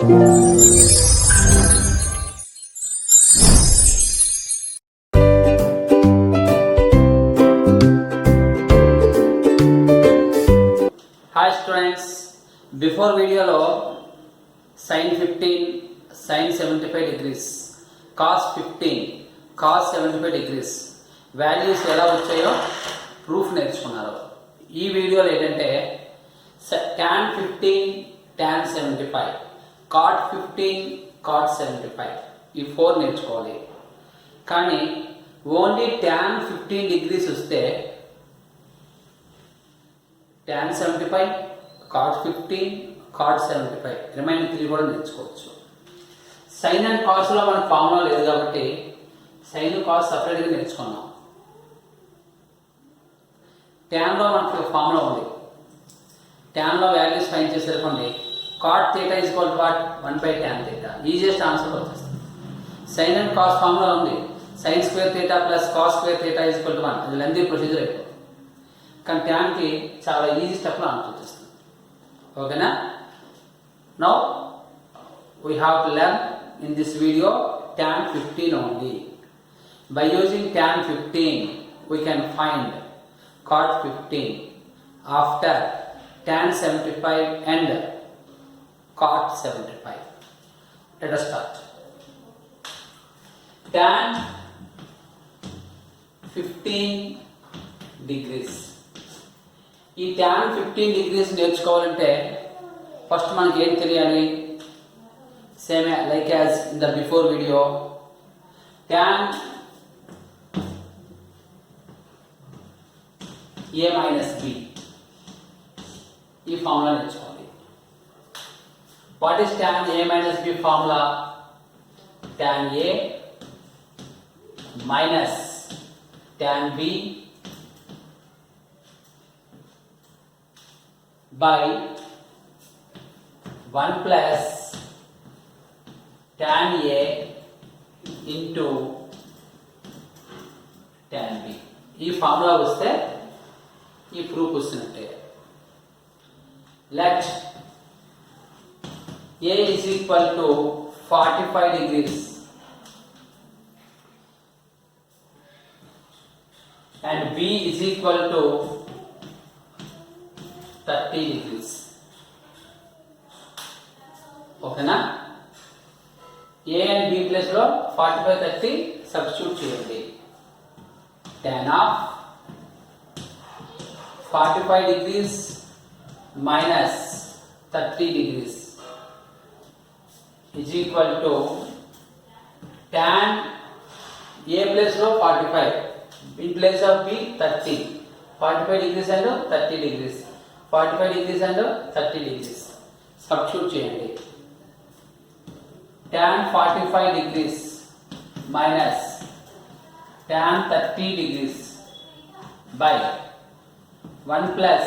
Hi students, before video lo sin 15 sin 75 degrees cos 15 cos 75 degrees values ఎలా వచ్చాయో proof నేర్చుకున్నారు. ఈ వీడియోలో ఏంటంటే tan 15 tan 75 cot 15 cot 75 ఈ 4 నేర్చుకోవాలి. కానీ ఓన్లీ tan 15 degrees వస్తే tan 75 cot 15 cot 75 రిమైనింగ్ 3 కూడా నేర్చుకోవచ్చు. సైన్ అండ్ కాస్ లో మనకు ఫార్ములా లేదు కాబట్టి సైన్ కాస్ సపరేట్గా నేర్చుకున్నాం. tan లో మనకు ఫార్ములా ఉంది. tan లో వాల్యూస్ ఫైండ్ చేసేసుకోండి. cot theta is equal to what 1 by tan theta easiest answer వచ్చేస్తుంది. సైన్ అండ్ కాస్ ఫార్ములా ఉంది. sin square theta plus cos square theta is equal to 1 అది లెంతీ ప్రొసీజర్ అయిపోతుంది. కానీ ట్యాన్కి చాలా easy స్టెప్లో answer వచ్చేస్తుంది. ఓకేనా? Now we have to learn in this video tan 15 only. By using tan 15 we can find cot 15 after tan 75 and cot 75. Let us start. Tan 15 degrees. ఈ tan 15 degrees నేర్చుకోవాలంటే first మనకి ఏం తెలియాలి? Same like as in the before video tan a minus b ఈ formula నేర్చుకోవాలి. What is tan a minus b formula? tan a minus tan b by 1 plus tan a into tan b. ఈ formula వస్తే ఈ proof వస్తున్నట్టే. Let a is equal to 45 degrees and b is equal to 30 degrees. ఓకేనా? a and b place లో 45 30 substitute చేయండి. tan of 45 degrees minus 30 degrees is equal to tan a place లో 45 in place of b 30 45 degrees and 30 degrees 45 degrees and 30 degrees substitute చేయండి. tan 45 degrees minus tan 30 degrees by 1 plus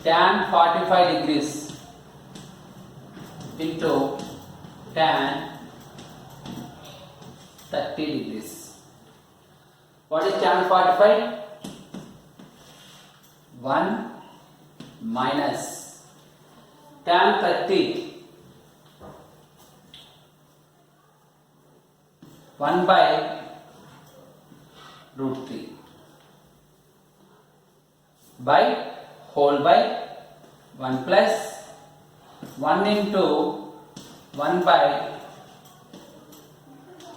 tan 45 degrees into tan 30 degrees. What is tan 45? 1 minus tan 30 1 by root 3 by whole by 1 plus 1 into 1 by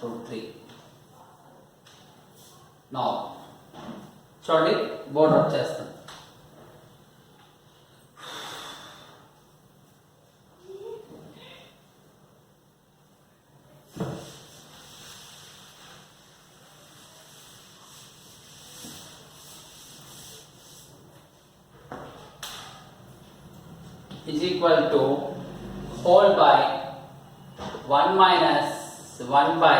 root 3. Now చూడండి board work చేస్తాం. is equal to whole by 1 minus 1 by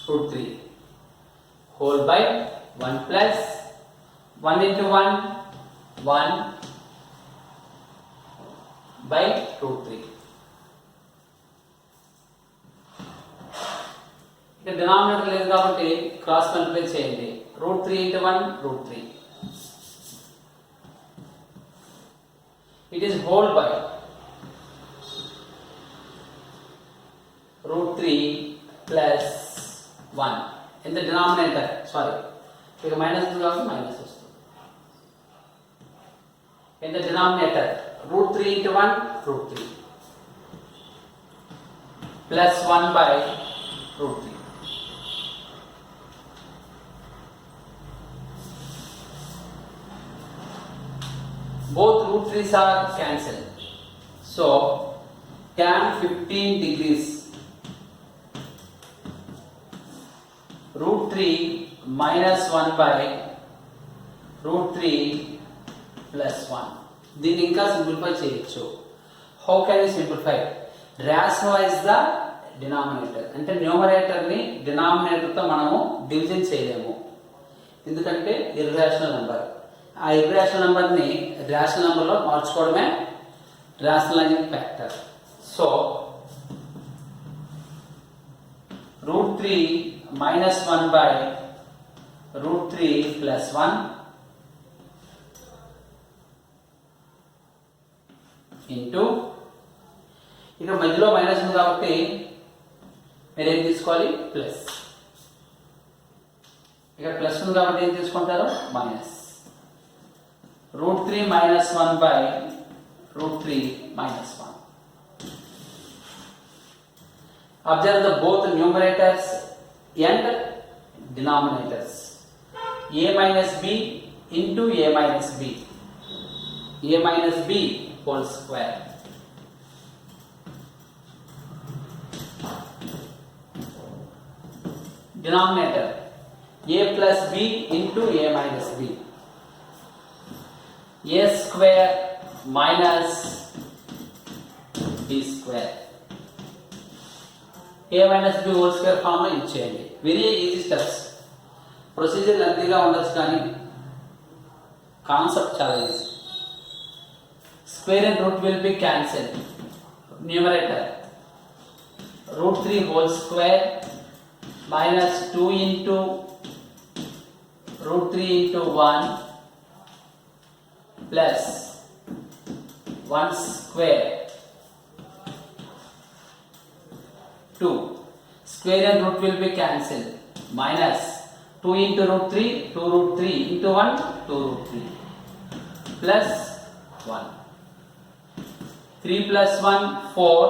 root 3 whole by 1 plus 1 into 1 1 by root 3. ఇక denominator లేదు కాబట్టి cross multiply చేయండి. √3 into 1 √3. It is whole by √3 plus 1 in the denominator. Sorry, ఇక minus ఉంది కాబట్టి minus వస్తుంది. In the denominator √3 into 1 √3 plus 1 by √3. Both √3's are cancelled. So tan 15 degrees √3 minus 1 by √3 plus 1. దీన్ని ఇంకా simplify చేయొచ్చు. How can you simplify? Rationalise the denominator. అంటే న్యూమరేటర్ని డినామినేటర్తో మనము డివిజన్ చేయలేము, ఎందుకంటే ఇర్రేషనల్ నెంబర్. ఆ ఇర్రేషనల్ నెంబర్ని రేషనల్ నెంబర్లో మార్చుకోవడమే rationalising factor. So √3 minus 1 by √3 plus 1 into, ఇక మధ్యలో మైనస్ ఉంది కాబట్టి మీరు ఏం తీసుకోవాలి? ప్లస్. ఇక ప్లస్ ఉంది కాబట్టి ఏం తీసుకుంటారు? Minus. √3 minus 1 by √3 minus 1. Observe the both numerators and denominators. A minus b into a minus b. A minus b whole square. Denominator a plus b into a minus b. A square minus b square. A minus b whole square formula ఇచ్చేయండి. Very easy steps. Procedure లెంతీగా ఉండొచ్చు కానీ concept చాలా easy. Square and root will be cancelled. Numerator √3 whole square minus 2 into √3 into 1 plus 1 square 2. Square and root will be cancelled. Minus 2 into √3 2 √3 into 1 2 √3 plus 1. 3 plus 1 4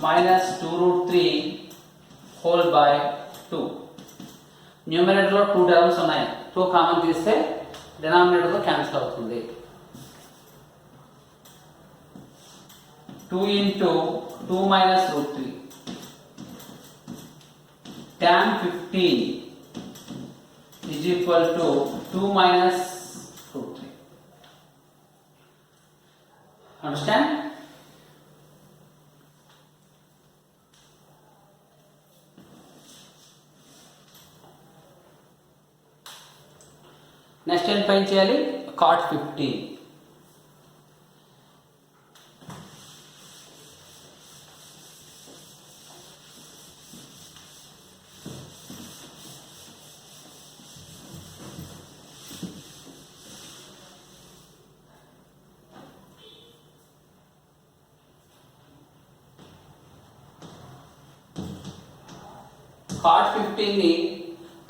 minus 2 √3 whole by 2. న్యూమరేటర్లో 2 terms ఉన్నాయి. 2 common తీస్తే డినామినేటర్లో cancel అవుతుంది. 2 into 2 minus √3 tan 15 is equal to 2 minus √3. Understand? Next ఏం find చేయాలి? cot 15. cot 15 ని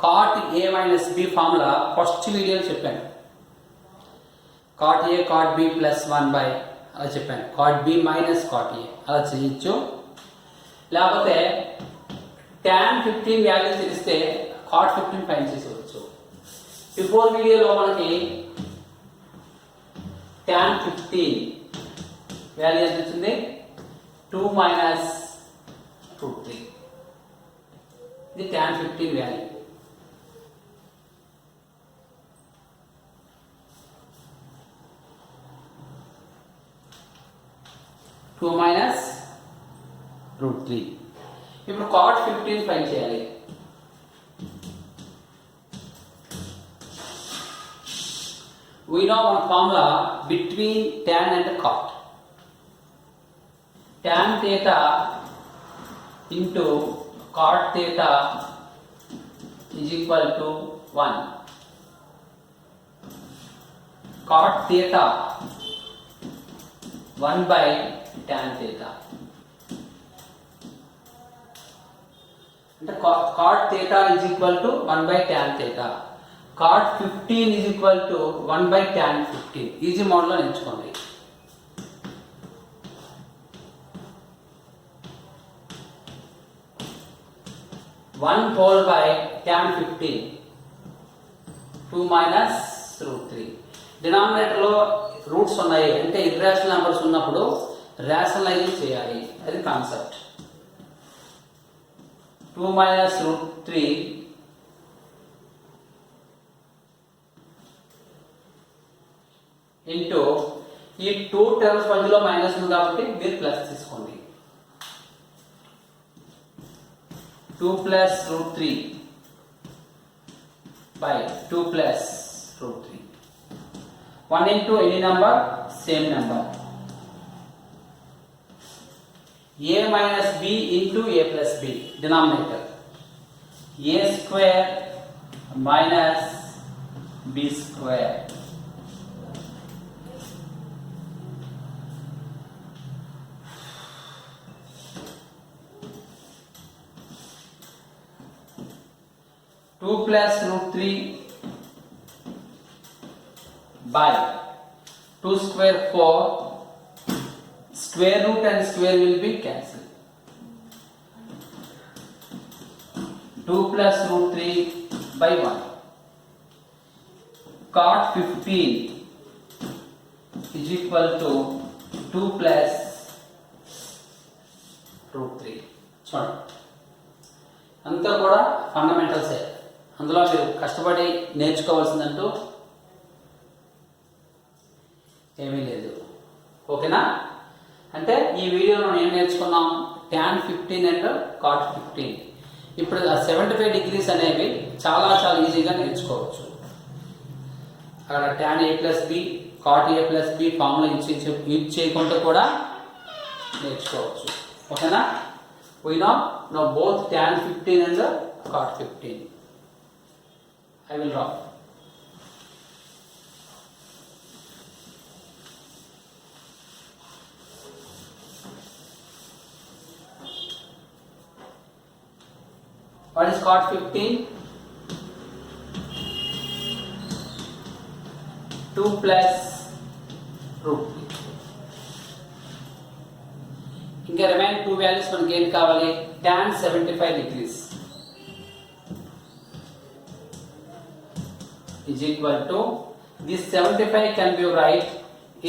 cot a minus b formula first వీడియోలో చెప్పాను. cot a cot b plus 1 by అలా చెప్పాను. cot b minus cot a అలా చేయొచ్చు. లేకపోతే tan 15 వాల్యూ తెలిస్తే cot 15 ఫైండ్ చేసుకోవచ్చు. బిఫోర్ వీడియోలో మనకి tan 15 వాల్యూ ఎంత వచ్చింది? 2 minus √3. ఇది tan 15 వాల్యూ. Two minus √3. ఇప్పుడు cot 15 ఫైండ్ చేయాలి. We know one formula between tan and cot. Tan theta into cot theta is equal to 1. Cot theta 1 by tan theta. Cot theta is equal to 1 by tan theta. Cot 15 is equal to 1 by tan 15. Easy model లో నేర్చుకోండి. One whole by tan 15. 2 minus root 3. Denominator లో roots ఉన్నాయి అంటే irrational numbers ఉన్నప్పుడు rationalising చేయాలి, అది concept. 2 minus root 3 into ఈ 2 terms మధ్యలో మైనస్ ఉంది కాబట్టి మీరు ప్లస్ తీసుకోండి. 2 plus root 3 by 2 plus root 3. 1 into any number, same number. A minus b into a plus b, denominator. A square minus b square. Two plus root 3 by 2 square 4. Square root and square will be cancelled. 2 plus root 3 by 1. Cot 15 is equal to 2 plus root 3. చూడండి, అంతా కూడా ఫండమెంటల్సే. అందులో మీరు కష్టపడి నేర్చుకోవాల్సిందంటూ ఏమీ లేదు. ఓకేనా? అంటే ఈ వీడియోలో ఏం నేర్చుకున్నాం? tan 15 and cot 15. ఇప్పుడు 75 degrees అనేవి చాలా చాలా ఈజీగా నేర్చుకోవచ్చు. అక్కడ tan a plus b, cot a plus b formula use చేయకుండా కూడా నేర్చుకోవచ్చు. ఓకేనా? we know both tan 15 and the cot 15. I will draw. What is cot 15? 2 plus root 3. ఇంకా రిమైనింగ్ 2 వాల్యూస్ మనకి ఏం కావాలి? tan 75 degrees is equal to, this 75 can be write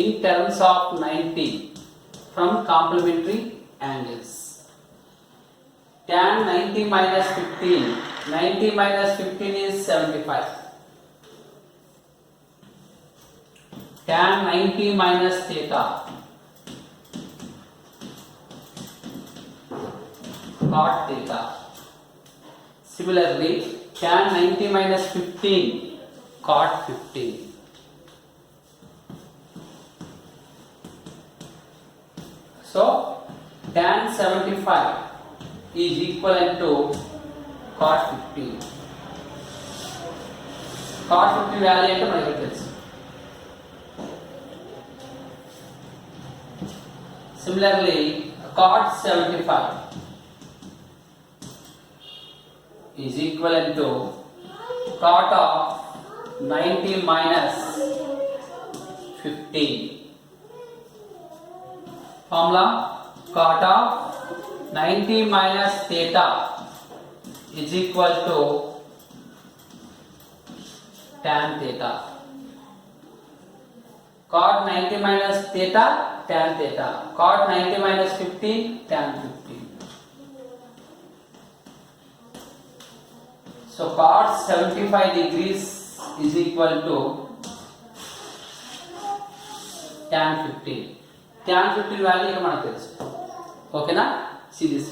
in terms of 90 from complementary angles. Tan 90 minus 15, 90 minus 15 is 75. Tan 90 minus theta, cot theta. Similarly, tan 90 minus 15, cot 15. So, tan 75 is equivalent to cot 15. Cot 15 value అంటే మనకి తెలుసు. Similarly, cot 75 is equivalent to cot of 90 minus 15. Formula: cot of 90 minus theta is equal to tan theta. Cot 90 minus theta, tan theta. Cot 90 minus 15, tan 15. So cot 75 degrees is equal to tan 15. Tan 15 value ఇక్కడ మనకు తెలుసు. ఓకేనా? See this.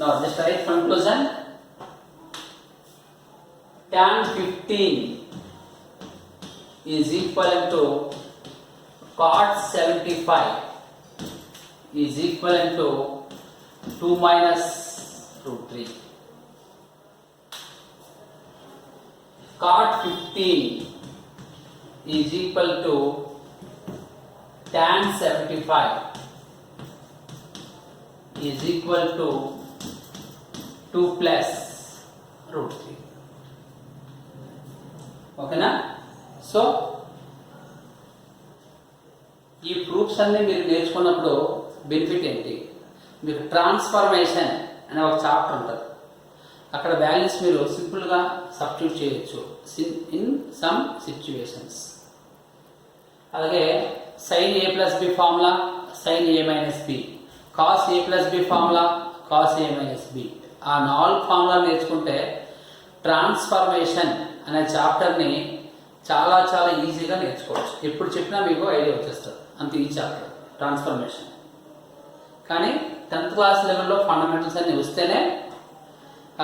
Now just write conclusion. tan 15 is equivalent to cot 75 is equivalent to 2 minus root 3. Cot 15 is equal to tan 75 is equal to 2 plus root 3. ఓకేనా? So ఈ proofs అన్నీ మీరు నేర్చుకున్నప్పుడు benefit ఏంటి? మీకు ట్రాన్స్ఫర్మేషన్ అనే ఒక చాప్టర్ ఉంటుంది. అక్కడ వాల్యూస్ మీరు సింపుల్గా సబ్స్టిట్యూట్ చేయొచ్చు ఇన్ సమ్ సిచ్యువేషన్స్. అలాగే sine A plus B formula sine A minus B, cos A plus B formula cos A minus B, ఆ 4 ఫార్ములా నేర్చుకుంటే ట్రాన్స్ఫర్మేషన్ అనే చాప్టర్ని చాలా చాలా ఈజీగా నేర్చుకోవచ్చు. ఎప్పుడు చెప్పినా మీకు ఐడియా వచ్చేస్తుంది. అంత ఈ చాప్టర్ ట్రాన్స్ఫర్మేషన్. కానీ 10th క్లాస్ లెవెల్లో ఫండమెంటల్స్ అన్ని వస్తేనే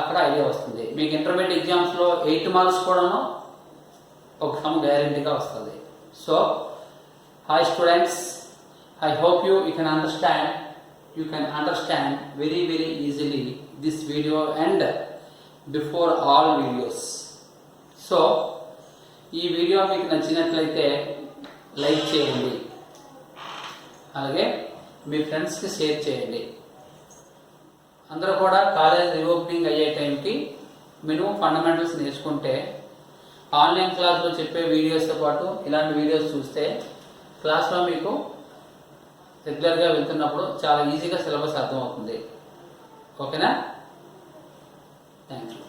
అక్కడ ఐడియా వస్తుంది. మీకు ఇంటర్మీడియట్ ఎగ్జామ్స్లో 8 మార్క్స్ కూడాను ఒక సమ్ గ్యారెంటీగా వస్తుంది. So hi students, I hope you can understand very very easily this video and before all videos. So ఈ వీడియో మీకు నచ్చినట్లయితే లైక్ చేయండి, అలాగే మీ ఫ్రెండ్స్కి షేర్ చేయండి. అందరూ కూడా కాలేజ్ రీఓపెనింగ్ అయ్యే టైంకి మినిమం ఫండమెంటల్స్ నేర్చుకుంటే ఆన్లైన్ క్లాస్లో చెప్పే వీడియోస్తో పాటు ఇలాంటి వీడియోస్ చూస్తే క్లాస్లో మీకు రెగ్యులర్గా వెళ్తున్నప్పుడు చాలా ఈజీగా సిలబస్ అర్థమవుతుంది. ఓకేనా? Thank you.